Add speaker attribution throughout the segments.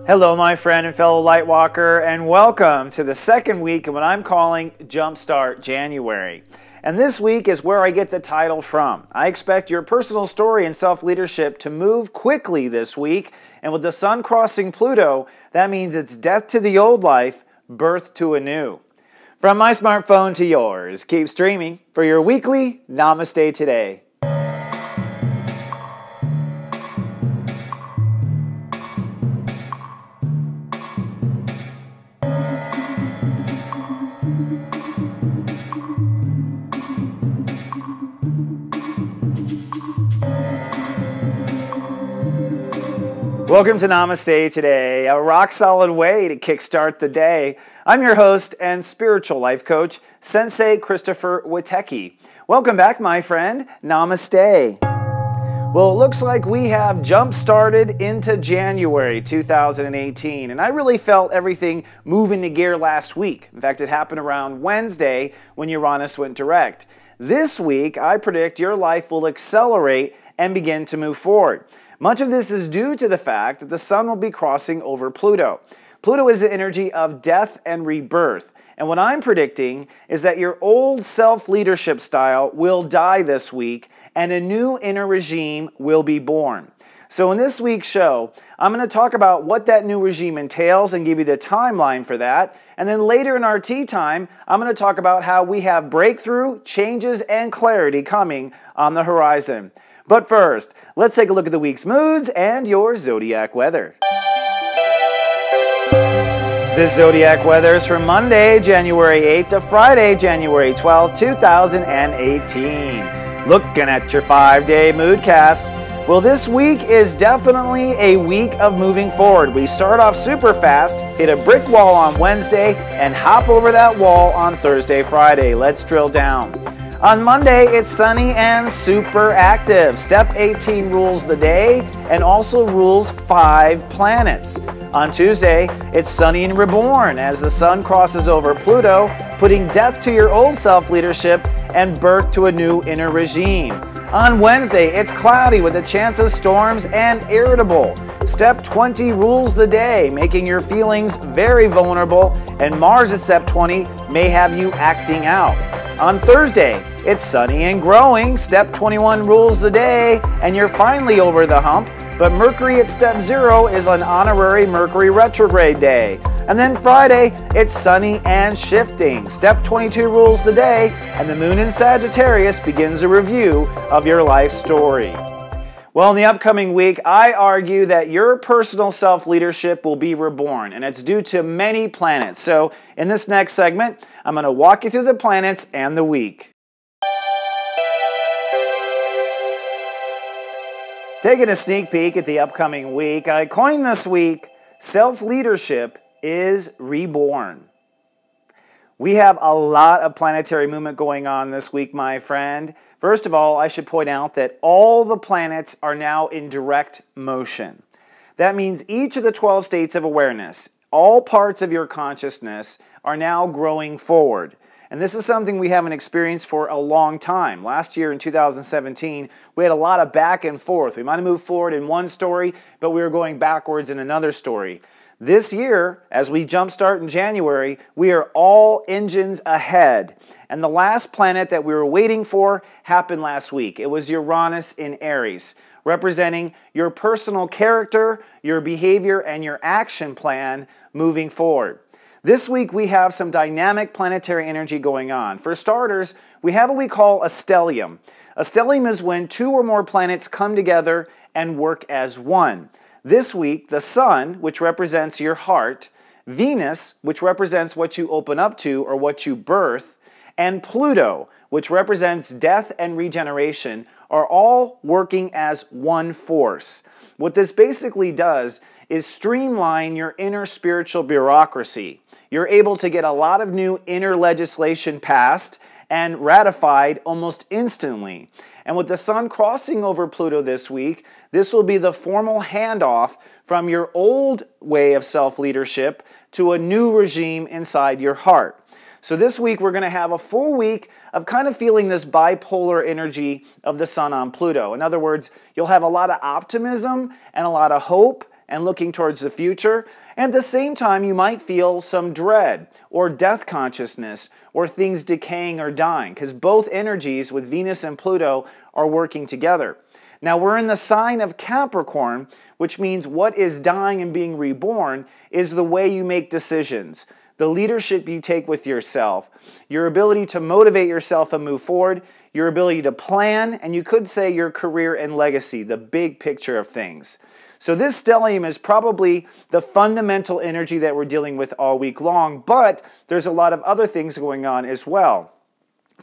Speaker 1: Hello, my friend and fellow Lightwalker, and welcome to the second week of what I'm calling Jumpstart January. And this week is where I get the title from. I expect your personal story and self-leadership to move quickly this week, and with the sun crossing Pluto, that means it's death to the old life, birth to a new. From my smartphone to yours, keep streaming for your weekly Namaste Today. Welcome to Namaste Today, a rock-solid way to kickstart the day. I'm your host and spiritual life coach, Sensei Christopher Witecki. Welcome back, my friend. Namaste. Well, it looks like we have jump-started into January 2018, and I really felt everything move into gear last week. In fact, it happened around Wednesday when Uranus went direct. This week, I predict your life will accelerate and begin to move forward. Much of this is due to the fact that the sun will be crossing over Pluto. Pluto is the energy of death and rebirth. And what I'm predicting is that your old self-leadership style will die this week and a new inner regime will be born. So in this week's show, I'm going to talk about what that new regime entails and give you the timeline for that. And then later in our tea time, I'm going to talk about how we have breakthrough, changes, and clarity coming on the horizon. But first, let's take a look at the week's moods and your zodiac weather. This zodiac weather is from Monday, January 8th to Friday, January 12th, 2018. Looking at your 5-day moodcast. Well, this week is definitely a week of moving forward. We start off super fast, hit a brick wall on Wednesday, and hop over that wall on Thursday, Friday. Let's drill down. On Monday, it's sunny and super active. Step 18 rules the day and also rules 5 planets. On Tuesday, it's sunny and reborn as the sun crosses over Pluto, putting death to your old self-leadership and birth to a new inner regime. On Wednesday, it's cloudy with a chance of storms and irritable. Step 20 rules the day, making your feelings very vulnerable, and Mars at step 20 may have you acting out. On Thursday, it's sunny and growing. Step 21 rules the day, and you're finally over the hump. But Mercury at step 0 is an honorary Mercury retrograde day. And then Friday, it's sunny and shifting. Step 22 rules the day, and the moon in Sagittarius begins a review of your life story. Well, in the upcoming week, I argue that your personal self-leadership will be reborn, and it's due to many planets. So in this next segment, I'm going to walk you through the planets and the week. Taking a sneak peek at the upcoming week, I coined this week, self-leadership is reborn. We have a lot of planetary movement going on this week, my friend. First of all, I should point out that all the planets are now in direct motion. That means each of the 12 states of awareness, all parts of your consciousness, are now growing forward. And this is something we haven't experienced for a long time. Last year in 2017, we had a lot of back and forth. We might have moved forward in one story, but we were going backwards in another story. This year, as we jumpstart in January, we are all engines ahead. And the last planet that we were waiting for happened last week. It was Uranus in Aries, representing your personal character, your behavior, and your action plan moving forward. This week, we have some dynamic planetary energy going on. For starters, we have what we call a stellium. A stellium is when 2 or more planets come together and work as one. This week, the Sun, which represents your heart, Venus, which represents what you open up to or what you birth, and Pluto, which represents death and regeneration, are all working as one force. What this basically does is streamline your inner spiritual bureaucracy. You're able to get a lot of new inner legislation passed and ratified almost instantly. And with the sun crossing over Pluto this week, this will be the formal handoff from your old way of self-leadership to a new regime inside your heart. So this week we're going to have a full week of kind of feeling this bipolar energy of the sun on Pluto. In other words, you'll have a lot of optimism and a lot of hope and looking towards the future. And at the same time, you might feel some dread or death consciousness or things decaying or dying, because both energies with Venus and Pluto are working together. Now, we're in the sign of Capricorn, which means what is dying and being reborn is the way you make decisions, the leadership you take with yourself, your ability to motivate yourself and move forward, your ability to plan, and you could say your career and legacy, the big picture of things. So this stellium is probably the fundamental energy that we're dealing with all week long, but there's a lot of other things going on as well.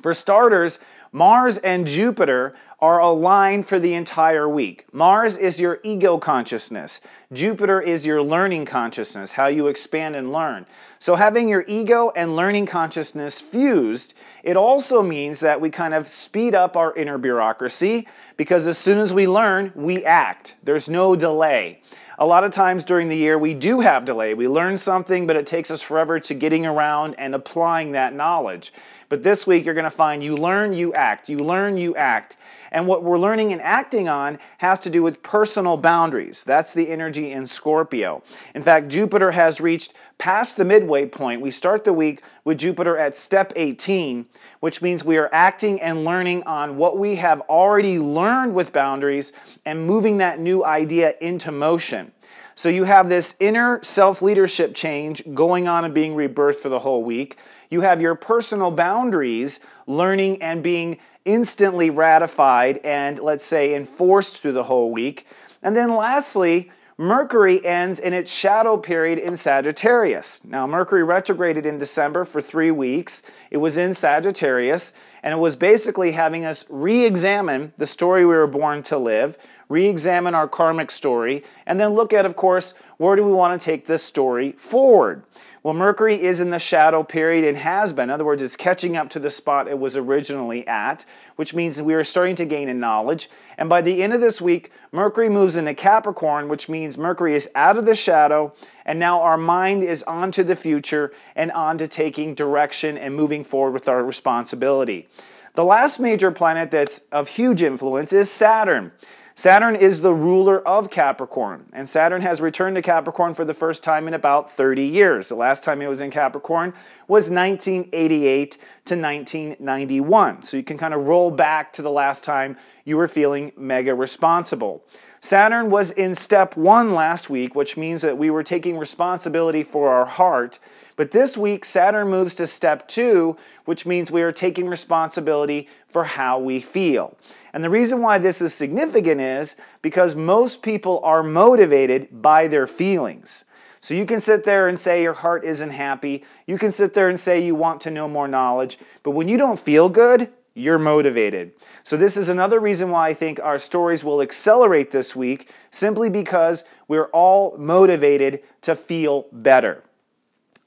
Speaker 1: For starters, Mars and Jupiter are aligned for the entire week. Mars is your ego consciousness. Jupiter is your learning consciousness, how you expand and learn. So having your ego and learning consciousness fused, it also means that we kind of speed up our inner bureaucracy, because as soon as we learn, we act. There's no delay. A lot of times during the year, we do have delay. We learn something, but it takes us forever to getting around and applying that knowledge. But this week, you're going to find you learn, you act. You learn, you act. And what we're learning and acting on has to do with personal boundaries. That's the energy in Scorpio. In fact, Jupiter has reached past the midway point. We start the week with Jupiter at step 18, which means we are acting and learning on what we have already learned with boundaries and moving that new idea into motion. So you have this inner self-leadership change going on and being rebirthed for the whole week. You have your personal boundaries learning and being instantly ratified and, let's say, enforced through the whole week. And then lastly, Mercury ends in its shadow period in Sagittarius. Now, Mercury retrograded in December for 3 weeks. It was in Sagittarius, and it was basically having us re-examine the story we were born to live, re-examine our karmic story, and then look at, of course, where do we want to take this story forward. Well, Mercury is in the shadow period and has been. In other words, it's catching up to the spot it was originally at, which means we are starting to gain in knowledge. And by the end of this week, Mercury moves into Capricorn, which means Mercury is out of the shadow, and now our mind is on to the future and on to taking direction and moving forward with our responsibility. The last major planet that's of huge influence is Saturn. Saturn is the ruler of Capricorn, and Saturn has returned to Capricorn for the first time in about 30 years. The last time it was in Capricorn was 1988 to 1991. So you can kind of roll back to the last time you were feeling mega responsible. Saturn was in step 1 last week, which means that we were taking responsibility for our heart. But this week, Saturn moves to step 2, which means we are taking responsibility for how we feel. And the reason why this is significant is because most people are motivated by their feelings. So you can sit there and say your heart isn't happy. You can sit there and say you want to know more knowledge. But when you don't feel good, you're motivated. So this is another reason why I think our stories will accelerate this week, simply because we're all motivated to feel better.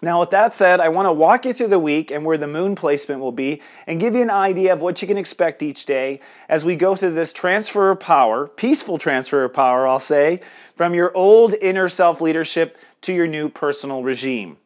Speaker 1: Now, with that said, I want to walk you through the week and where the moon placement will be and give you an idea of what you can expect each day as we go through this transfer of power, peaceful transfer of power, I'll say, from your old inner self-leadership to your new personal regime.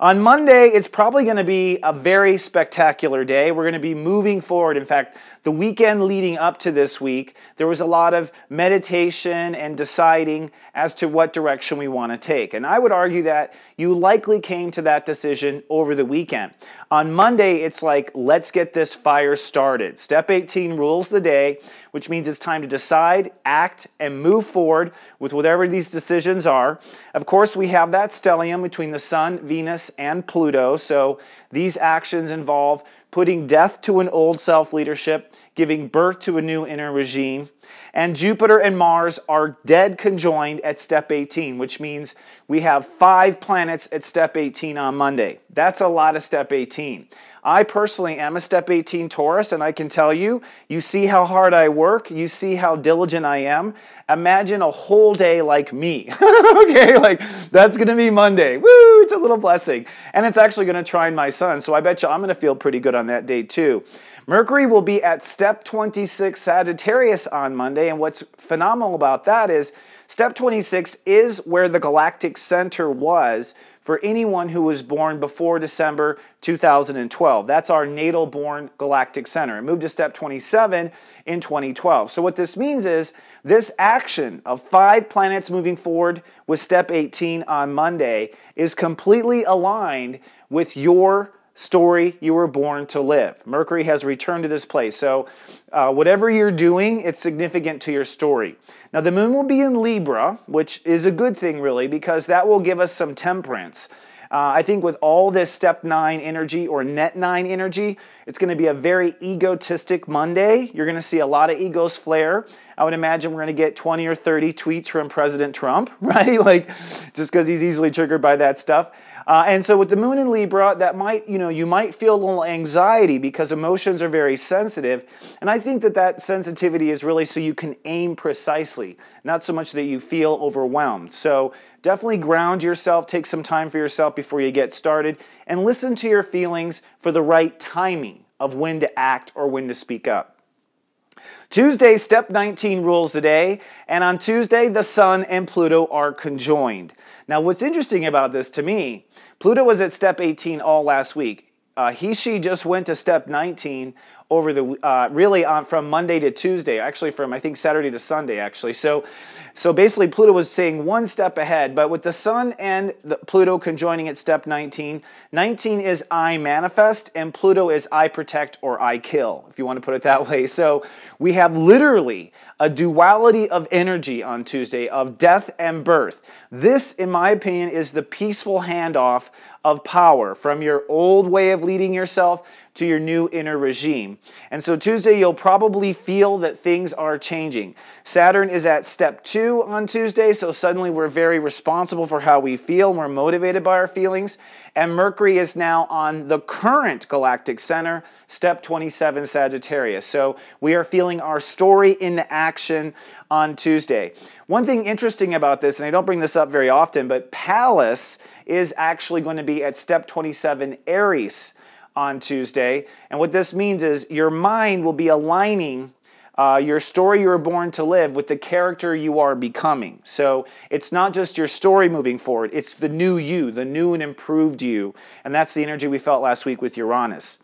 Speaker 1: On Monday, it's probably going to be a very spectacular day. We're going to be moving forward. In fact, the weekend leading up to this week, there was a lot of meditation and deciding as to what direction we want to take. And I would argue that you likely came to that decision over the weekend. On Monday, it's like, let's get this fire started. Step 18 rules the day, which means it's time to decide, act, and move forward with whatever these decisions are. Of course, we have that stellium between the Sun, Venus, and Pluto. So these actions involve putting death to an old self-leadership, giving birth to a new inner regime. And Jupiter and Mars are dead conjoined at step 18, which means we have 5 planets at step 18 on Monday. That's a lot of step 18. I personally am a step 18 Taurus, and I can tell you, you see how hard I work, you see how diligent I am. Imagine a whole day like me. Okay, like that's going to be Monday. Woo, it's a little blessing. And it's actually going to trine my sun, so I bet you I'm going to feel pretty good on that day too. Mercury will be at step 26 Sagittarius on Monday, and what's phenomenal about that is Step 26 is where the galactic center was for anyone who was born before December 2012. That's our natal born galactic center. It moved to step 27 in 2012. So what this means is this action of 5 planets moving forward with step 18 on Monday is completely aligned with your story you were born to live. Mercury has returned to this place. So whatever you're doing, it's significant to your story. Now the moon will be in Libra, which is a good thing really, because that will give us some temperance. I think with all this step 9 energy or net 9 energy, it's going to be a very egotistic Monday. You're going to see a lot of egos flare. I would imagine we're going to get 20 or 30 tweets from President Trump, right? Like, just because he's easily triggered by that stuff. And so with the moon in Libra, that might, you might feel a little anxiety because emotions are very sensitive. And I think that that sensitivity is really so you can aim precisely, not so much that you feel overwhelmed. So definitely ground yourself, take some time for yourself before you get started, and listen to your feelings for the right timing of when to act or when to speak up. Tuesday, step 19 rules the day, and on Tuesday, the Sun and Pluto are conjoined. Now, what's interesting about this to me, Pluto was at step 18 all last week. She just went to step 19 over the from Monday to Tuesday, actually from I think Saturday to Sunday actually. So basically Pluto was saying one step ahead, but with the Sun and the Pluto conjoining at step 19, 19 is I manifest and Pluto is I protect or I kill, if you want to put it that way. So we have literally a duality of energy on Tuesday of death and birth. This, in my opinion, is the peaceful handoff of power from your old way of leading yourself to your new inner regime. And so Tuesday, you'll probably feel that things are changing. Saturn is at step 2 on Tuesday, so suddenly we're very responsible for how we feel, and we're motivated by our feelings. And Mercury is now on the current galactic center, step 27 Sagittarius. So we are feeling our story into action on Tuesday. One thing interesting about this, and I don't bring this up very often, but Pallas is actually going to be at step 27 Aries on Tuesday. And what this means is your mind will be aligning your story you were born to live with the character you are becoming. So it's not just your story moving forward, it's the new you, the new and improved you. And that's the energy we felt last week with Uranus.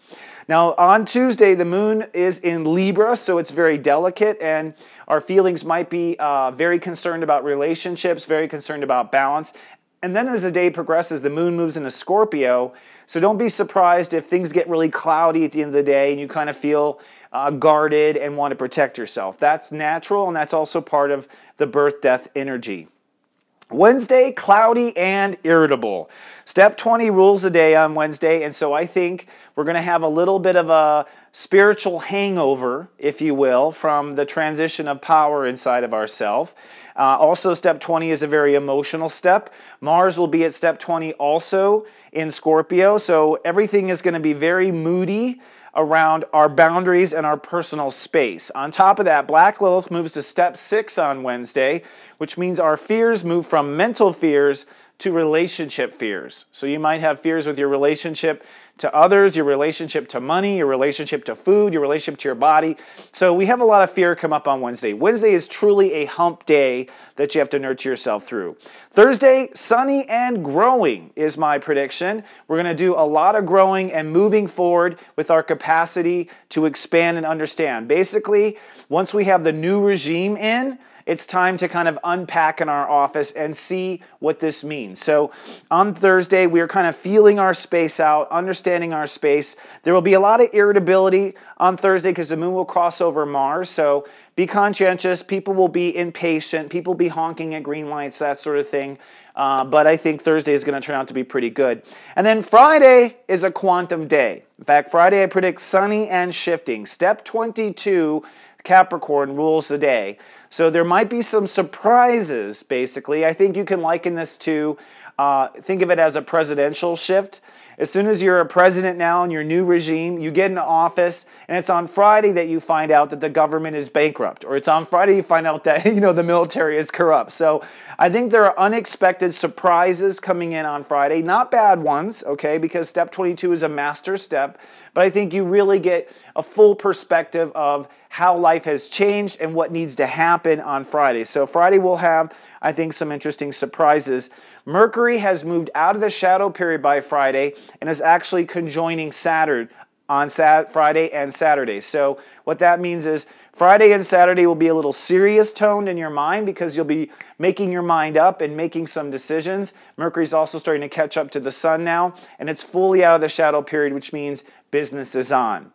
Speaker 1: Now on Tuesday, the moon is in Libra, so it's very delicate, and our feelings might be very concerned about relationships, very concerned about balance. And then as the day progresses, the moon moves into Scorpio, so don't be surprised if things get really cloudy at the end of the day and you kind of feel guarded and want to protect yourself. That's natural, and that's also part of the birth-death energy. Wednesday, cloudy and irritable. Step 20 rules the day on Wednesday, and so I think we're going to have a little bit of a spiritual hangover, if you will, from the transition of power inside of ourselves. Also, step 20 is a very emotional step. Mars will be at step 20 also in Scorpio, so everything is going to be very moody around our boundaries and our personal space. On top of that, Black Lilith moves to step 6 on Wednesday, which means our fears move from mental fears to relationship fears. So you might have fears with your relationship to others, your relationship to money, your relationship to food, your relationship to your body. So we have a lot of fear come up on Wednesday. Wednesday is truly a hump day that you have to nurture yourself through. Thursday, sunny and growing is my prediction. We're going to do a lot of growing and moving forward with our capacity to expand and understand. Basically, once we have the new regime in, it's time to kind of unpack in our office and see what this means. So on Thursday, we are kind of feeling our space out, understanding our space. There will be a lot of irritability on Thursday because the moon will cross over Mars. So be conscientious. People will be impatient. People will be honking at green lights, that sort of thing. But I think Thursday is going to turn out to be pretty good. And then Friday is a quantum day. In fact, Friday I predict sunny and shifting. Step 22, Capricorn, rules the day. So there might be some surprises, basically. I think you can liken this to, think of it as a presidential shift. As soon as you're a president now in your new regime, you get into office, and it's on Friday that you find out that the government is bankrupt, or it's on Friday you find out that the military is corrupt. So I think there are unexpected surprises coming in on Friday, not bad ones, okay, because step 22 is a master step, but I think you really get a full perspective of how life has changed and what needs to happen happen on Friday. So Friday we'll have, I think, some interesting surprises. Mercury has moved out of the shadow period by Friday and is actually conjoining Saturn on Friday and Saturday. So what that means is Friday and Saturday will be a little serious toned in your mind because you'll be making your mind up and making some decisions. Mercury's also starting to catch up to the sun now, and it's fully out of the shadow period, which means business is on.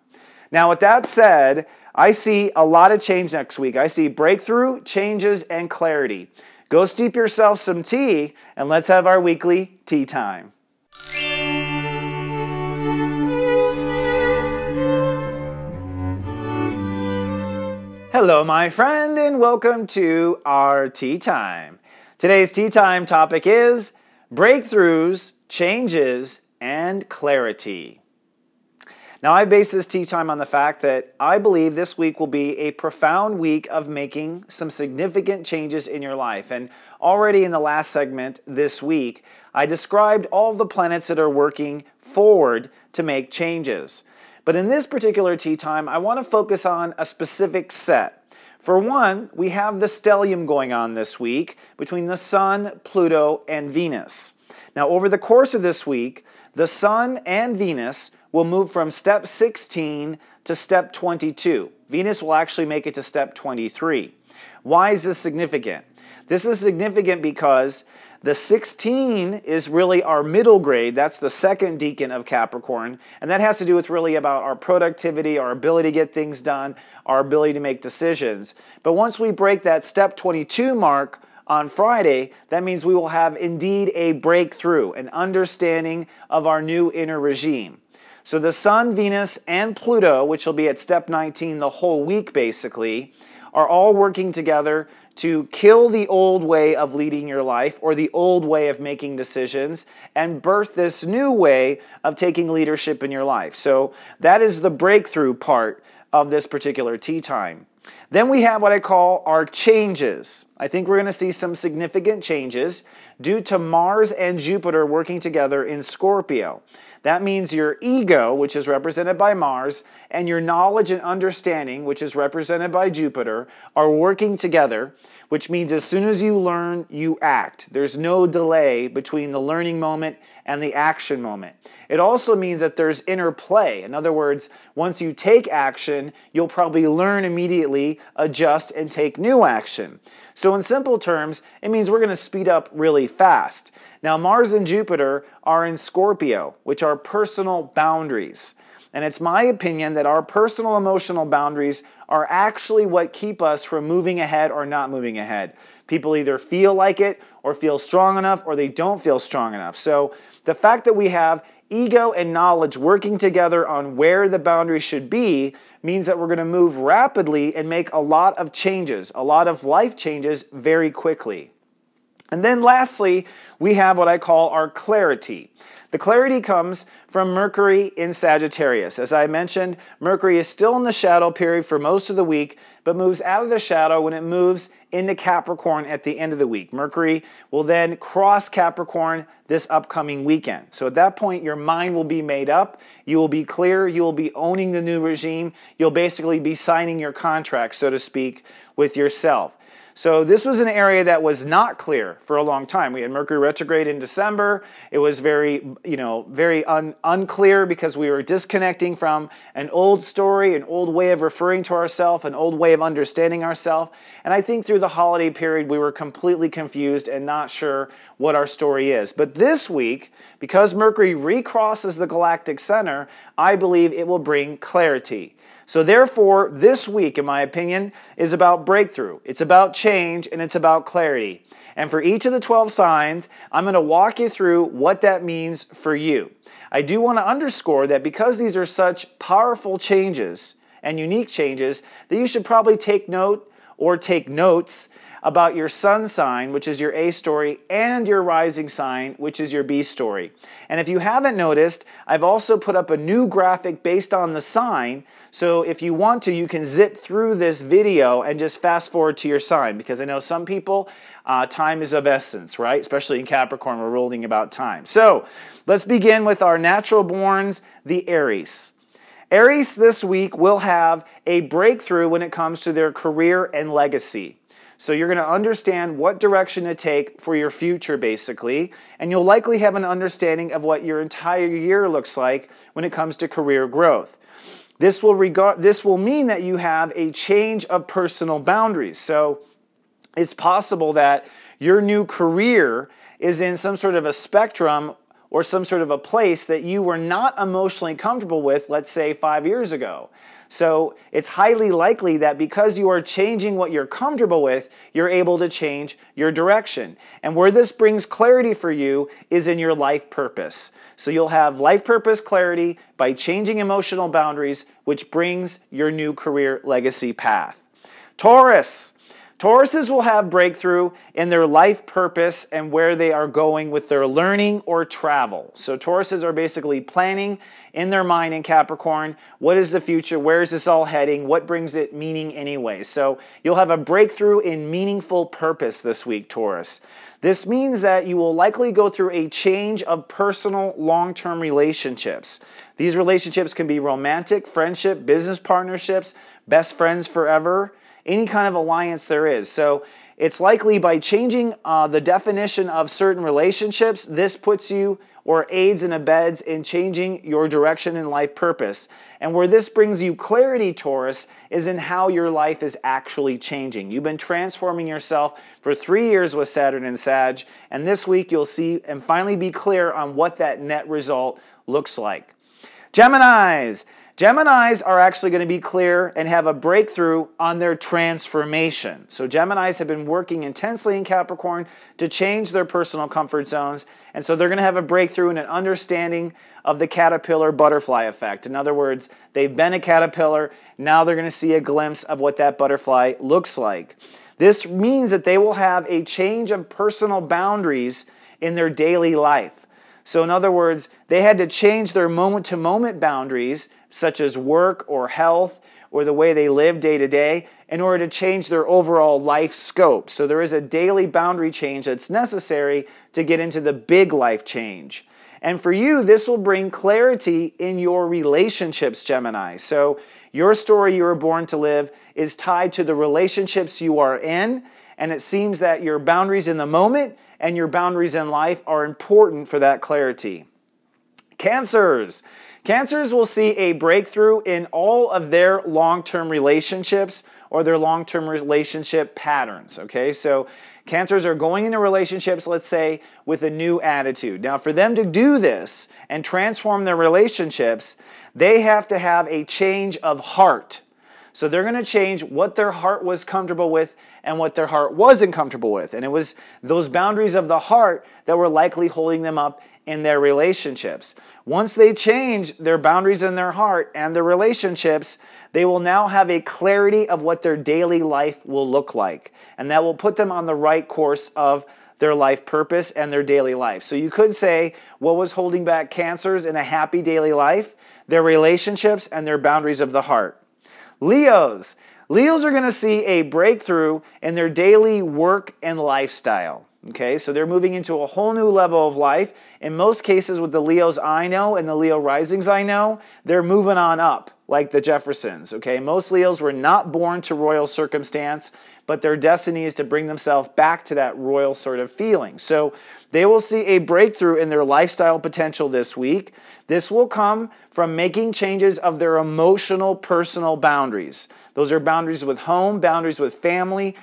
Speaker 1: Now, with that said, I see a lot of change next week. I see breakthrough, changes, and clarity. Go steep yourself some tea, and let's have our weekly tea time. Hello, my friend, and welcome to our tea time. Today's tea time topic is breakthroughs, changes, and clarity. Now, I base this tea time on the fact that I believe this week will be a profound week of making some significant changes in your life. And already in the last segment this week, I described all the planets that are working forward to make changes. But in this particular tea time, I want to focus on a specific set. For one, we have the stellium going on this week between the Sun, Pluto, and Venus. Now, over the course of this week, the Sun and Venus will move from step 16 to step 22. Venus will actually make it to step 23. Why is this significant? This is significant because the 16 is really our middle grade. That's the second decan of Capricorn. And that has to do with really about our productivity, our ability to get things done, our ability to make decisions. But once we break that step 22 mark on Friday, that means we will have indeed a breakthrough, an understanding of our new inner regime. So the Sun, Venus, and Pluto, which will be at step 19 the whole week basically, are all working together to kill the old way of leading your life or the old way of making decisions and birth this new way of taking leadership in your life. So that is the breakthrough part of this particular tea time. Then we have what I call our changes. I think we're going to see some significant changes due to Mars and Jupiter working together in Scorpio. That means your ego, which is represented by Mars, and your knowledge and understanding, which is represented by Jupiter, are working together, which means as soon as you learn, you act. There's no delay between the learning moment and the action moment. It also means that there's interplay. In other words, once you take action, you'll probably learn immediately, adjust, and take new action. So in simple terms, it means we're going to speed up really fast. Now, Mars and Jupiter are in Scorpio, which are personal boundaries. And it's my opinion that our personal emotional boundaries are actually what keep us from moving ahead or not moving ahead. People either feel like it or feel strong enough or they don't feel strong enough. So the fact that we have ego and knowledge working together on where the boundaries should be means that we're going to move rapidly and make a lot of changes, a lot of life changes very quickly. And then lastly, we have what I call our clarity. The clarity comes from Mercury in Sagittarius. As I mentioned, Mercury is still in the shadow period for most of the week, but moves out of the shadow when it moves into Capricorn at the end of the week. Mercury will then cross Capricorn this upcoming weekend. So at that point, your mind will be made up. You will be clear. You will be owning the new regime. You'll basically be signing your contract, so to speak, with yourself. So this was an area that was not clear for a long time. We had Mercury retrograde in December. It was very unclear because we were disconnecting from an old story, an old way of referring to ourselves, an old way of understanding ourselves. And I think through the holiday period, we were completely confused and not sure what our story is. But this week, because Mercury recrosses the galactic center, I believe it will bring clarity. So therefore, this week, in my opinion, is about breakthrough. It's about change, and it's about clarity. And for each of the 12 signs, I'm going to walk you through what that means for you. I do want to underscore that because these are such powerful changes and unique changes, that you should probably take note or take notes about your sun sign, which is your A story, and your rising sign, which is your B story. And if you haven't noticed, I've also put up a new graphic based on the sign, so if you want to, you can zip through this video and just fast forward to your sign, because I know some people, time is of essence, right? Especially in Capricorn, we're rolling about time. So let's begin with our natural borns, the Aries. Aries this week will have a breakthrough when it comes to their career and legacy. So you're going to understand what direction to take for your future, basically, and you'll likely have an understanding of what your entire year looks like when it comes to career growth. This will mean that you have a change of personal boundaries. So it's possible that your new career is in some sort of a spectrum or some sort of a place that you were not emotionally comfortable with, let's say 5 years ago. So it's highly likely that because you are changing what you're comfortable with, you're able to change your direction. And where this brings clarity for you is in your life purpose. So you'll have life purpose clarity by changing emotional boundaries, which brings your new career legacy path. Taurus. Tauruses will have breakthrough in their life purpose and where they are going with their learning or travel. So Tauruses are basically planning in their mind in Capricorn, what is the future, where is this all heading, what brings it meaning anyway. So you'll have a breakthrough in meaningful purpose this week, Taurus. This means that you will likely go through a change of personal long-term relationships. These relationships can be romantic, friendship, business partnerships, best friends forever, any kind of alliance there is. So it's likely by changing the definition of certain relationships, this puts you or aids and abets in changing your direction in life purpose. And where this brings you clarity, Taurus, is in how your life is actually changing. You've been transforming yourself for 3 years with Saturn and Sag, and this week you'll see and finally be clear on what that net result looks like. Geminis. Geminis are actually going to be clear and have a breakthrough on their transformation. So Geminis have been working intensely in Capricorn to change their personal comfort zones, and so they're going to have a breakthrough in an understanding of the caterpillar butterfly effect. In other words, they've been a caterpillar, now they're going to see a glimpse of what that butterfly looks like. This means that they will have a change of personal boundaries in their daily life. So in other words, they had to change their moment-to-moment boundaries, such as work or health or the way they live day to day, in order to change their overall life scope. So there is a daily boundary change that's necessary to get into the big life change. And for you, this will bring clarity in your relationships, Gemini. So your story you were born to live is tied to the relationships you are in, and it seems that your boundaries in the moment and your boundaries in life are important for that clarity. Cancers. Cancers will see a breakthrough in all of their long-term relationships or their long-term relationship patterns, okay? So Cancers are going into relationships, let's say, with a new attitude. Now, for them to do this and transform their relationships, they have to have a change of heart. So they're going to change what their heart was comfortable with and what their heart wasn't comfortable with. And it was those boundaries of the heart that were likely holding them up in their relationships. Once they change their boundaries in their heart and their relationships, they will now have a clarity of what their daily life will look like. And that will put them on the right course of their life purpose and their daily life. So you could say, what was holding back Cancers in a happy daily life? Their relationships and their boundaries of the heart. Leos. Leos are going to see a breakthrough in their daily work and lifestyle. Okay, so they're moving into a whole new level of life. In most cases with the Leos I know and the Leo risings I know, they're moving on up like the Jeffersons. Okay, most Leos were not born to royal circumstance, but their destiny is to bring themselves back to that royal sort of feeling. So they will see a breakthrough in their lifestyle potential this week. This will come from making changes of their emotional, personal boundaries. Those are boundaries with home, boundaries with family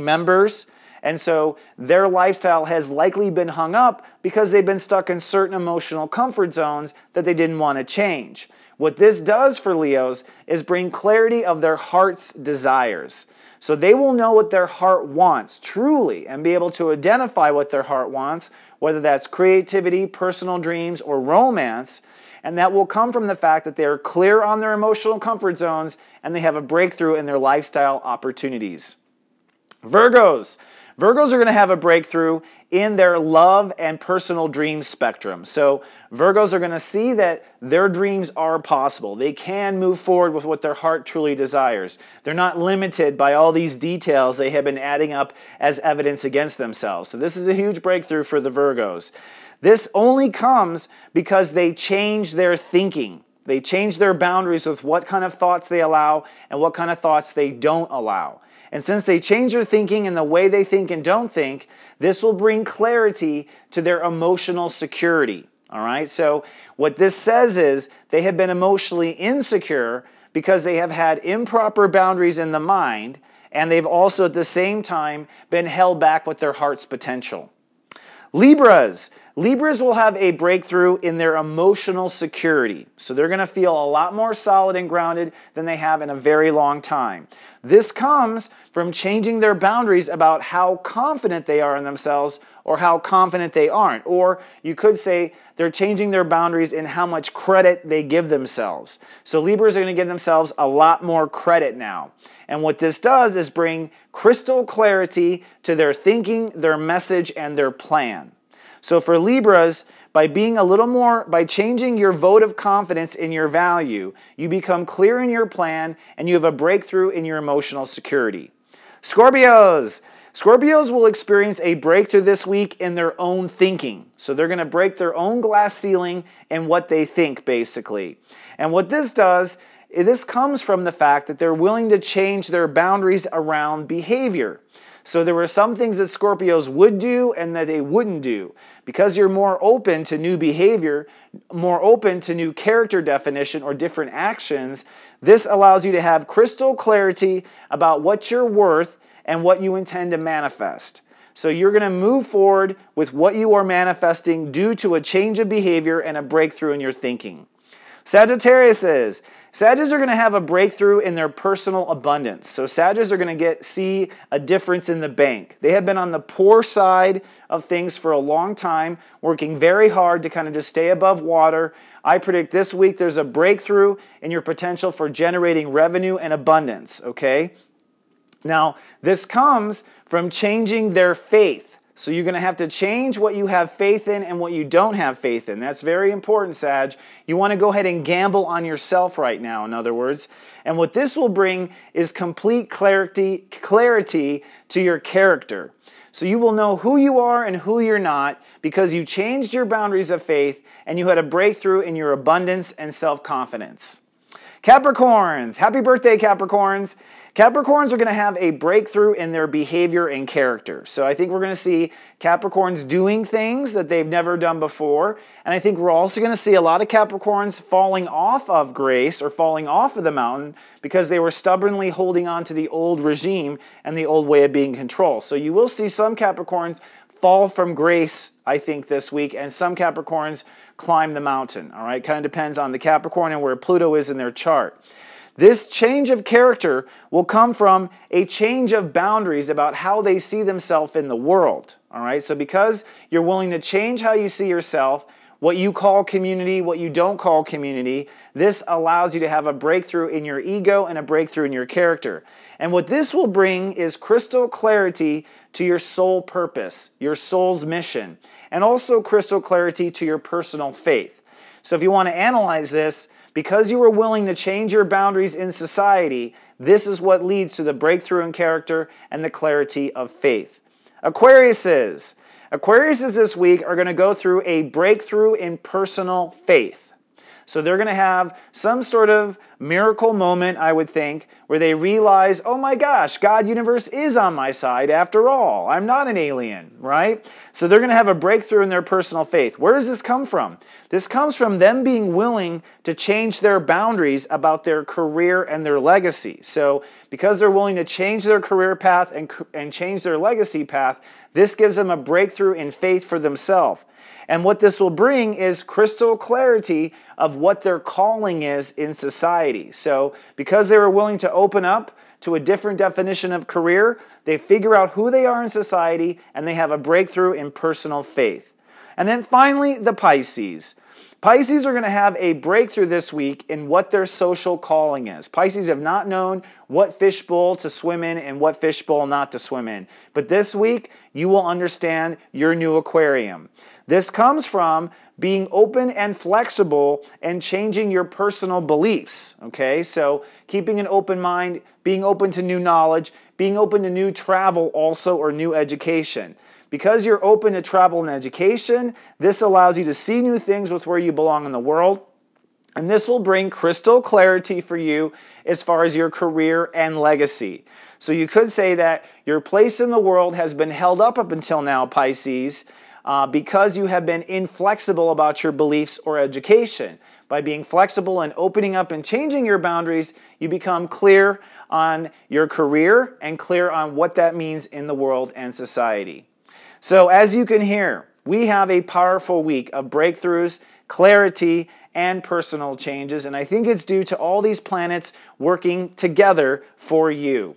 Speaker 1: members. And so their lifestyle has likely been hung up because they've been stuck in certain emotional comfort zones that they didn't want to change. What this does for Leos is bring clarity of their heart's desires. So they will know what their heart wants truly and be able to identify what their heart wants, whether that's creativity, personal dreams, or romance. And that will come from the fact that they are clear on their emotional comfort zones and they have a breakthrough in their lifestyle opportunities. Virgos. Virgos are going to have a breakthrough in their love and personal dream spectrum. So Virgos are going to see that their dreams are possible. They can move forward with what their heart truly desires. They're not limited by all these details they have been adding up as evidence against themselves. So this is a huge breakthrough for the Virgos. This only comes because they change their thinking. They change their boundaries with what kind of thoughts they allow and what kind of thoughts they don't allow. And since they change their thinking and the way they think and don't think, this will bring clarity to their emotional security. All right, so what this says is they have been emotionally insecure because they have had improper boundaries in the mind, and they've also at the same time been held back with their heart's potential. Libras will have a breakthrough in their emotional security. So they're going to feel a lot more solid and grounded than they have in a very long time. This comes from changing their boundaries about how confident they are in themselves or how confident they aren't. Or you could say they're changing their boundaries in how much credit they give themselves. So Libras are going to give themselves a lot more credit now. And what this does is bring crystal clarity to their thinking, their message, and their plan. So for Libras, by changing your vote of confidence in your value, you become clear in your plan and you have a breakthrough in your emotional security. Scorpios will experience a breakthrough this week in their own thinking. So they're going to break their own glass ceiling in what they think, basically. And what this does, this comes from the fact that they're willing to change their boundaries around behavior. So there were some things that Scorpios would do and that they wouldn't do. Because you're more open to new behavior, more open to new character definition or different actions, this allows you to have crystal clarity about what you're worth and what you intend to manifest. So you're going to move forward with what you are manifesting due to a change of behavior and a breakthrough in your thinking. Sagittarius are going to have a breakthrough in their personal abundance. So Sagittarius are going to see a difference in the bank. They have been on the poor side of things for a long time, working very hard to kind of just stay above water. I predict this week there's a breakthrough in your potential for generating revenue and abundance, okay? Now, this comes from changing their faith. So you're going to have to change what you have faith in and what you don't have faith in. That's very important, Sag. You want to go ahead and gamble on yourself right now, in other words. And what this will bring is complete clarity to your character. So you will know who you are and who you're not because you changed your boundaries of faith and you had a breakthrough in your abundance and self-confidence. Capricorns, happy birthday, Capricorns. Capricorns are going to have a breakthrough in their behavior and character. So I think we're going to see Capricorns doing things that they've never done before. And I think we're also going to see a lot of Capricorns falling off of grace or falling off of the mountain because they were stubbornly holding on to the old regime and the old way of being controlled. So you will see some Capricorns fall from grace, I think, this week, and some Capricorns climb the mountain. All right, kind of depends on the Capricorn and where Pluto is in their chart. This change of character will come from a change of boundaries about how they see themselves in the world. All right, so because you're willing to change how you see yourself, what you call community, what you don't call community, this allows you to have a breakthrough in your ego and a breakthrough in your character. And what this will bring is crystal clarity to your soul purpose, your soul's mission, and also crystal clarity to your personal faith. So if you want to analyze this, because you were willing to change your boundaries in society, this is what leads to the breakthrough in character and the clarity of faith. Aquariuses this week are going to go through a breakthrough in personal faith. So they're going to have some sort of miracle moment, I would think, where they realize, oh my gosh, God, universe is on my side after all. I'm not an alien, right? So they're going to have a breakthrough in their personal faith. Where does this come from? This comes from them being willing to change their boundaries about their career and their legacy. So because they're willing to change their career path and change their legacy path, this gives them a breakthrough in faith for themselves. And what this will bring is crystal clarity of what their calling is in society. So because they were willing to open up to a different definition of career, they figure out who they are in society and they have a breakthrough in personal faith. And then finally, the Pisces. Pisces are going to have a breakthrough this week in what their social calling is. Pisces have not known what fishbowl to swim in and what fishbowl not to swim in. But this week, you will understand your new aquarium. This comes from being open and flexible and changing your personal beliefs, okay? So keeping an open mind, being open to new knowledge, being open to new travel also or new education. Because you're open to travel and education, this allows you to see new things with where you belong in the world. And this will bring crystal clarity for you as far as your career and legacy. So you could say that your place in the world has been held up until now, Pisces, because you have been inflexible about your beliefs or education. By being flexible and opening up and changing your boundaries, you become clear on your career and clear on what that means in the world and society. So as you can hear, we have a powerful week of breakthroughs, clarity, and personal changes, and I think it's due to all these planets working together for you.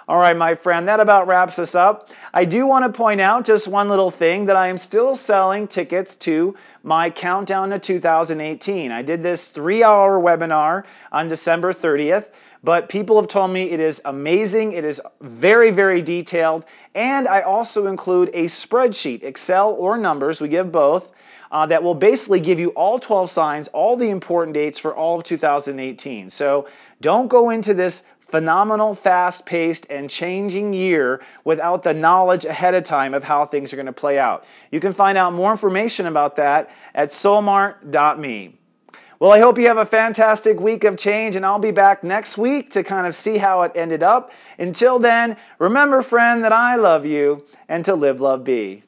Speaker 1: All right, my friend, that about wraps us up. I do want to point out just one little thing, that I am still selling tickets to my Countdown to 2018. I did this 3-hour webinar on December 30th, but people have told me it is amazing. It is very, very detailed, and I also include a spreadsheet, Excel or numbers, we give both, that will basically give you all 12 signs, all the important dates for all of 2018. So don't go into this phenomenal, fast-paced, and changing year without the knowledge ahead of time of how things are going to play out. You can find out more information about that at soulmart.me. Well, I hope you have a fantastic week of change, and I'll be back next week to kind of see how it ended up. Until then, remember, friend, that I love you, and to live, love, be.